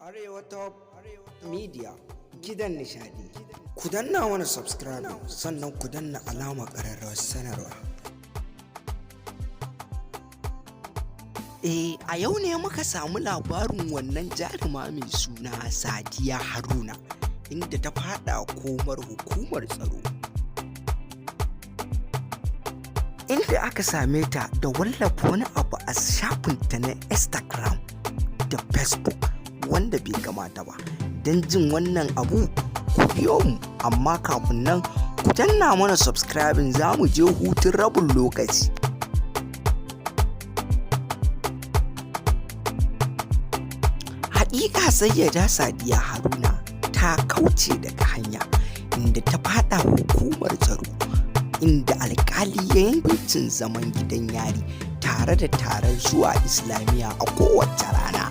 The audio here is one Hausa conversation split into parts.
Arewa Top Media gidan nishadi. Ku danna wani subscribe sannan ku danna alamar ƙararrawar sanarwa. A yau ne muka samu labarin wannan jaruma mai suna Sadiya Haruna inda ta fada komar hukumar tsaro. Inda aka same ta da wallafa wani abu a shafinta na Instagram da Facebook wanda bai kamata ba. Don jin wannan abu ku biyo mu, amma kafin nan ku danna mana subscribing, za mu je hutun rabin lokaci. Haƙiƙa sayyada Sadiya Haruna ta kauce daga hanya inda ta fada hukumar tsaro, inda alƙali ya yanke zaman gidan yari tare da tarar zuwa Islamiyya a kowace rana.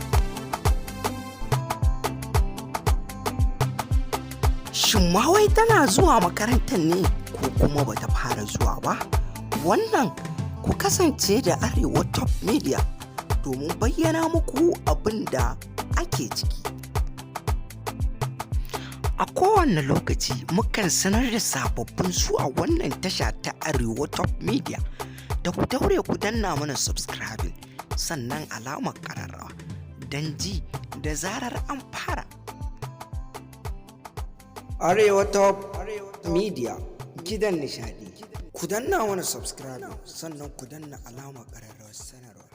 Shin ma wai tana zuwa makarantar ne ko kuma bata fara zuwa ba? Wannan ku kasance da Arewa Top Media domin bayyana muku abin da ake ciki. A kowane lokaci mukan sanar da sababbin zuwa wannan tasha ta Arewa Top Media da ku daure ku danna mana subscribing sannan alamar ƙararrawa don ji da zarar an fara. Arewa Top Media gidan nishadi. Ku danna mana subscribe sannan ku danna alamar ƙararrawar sanarwa.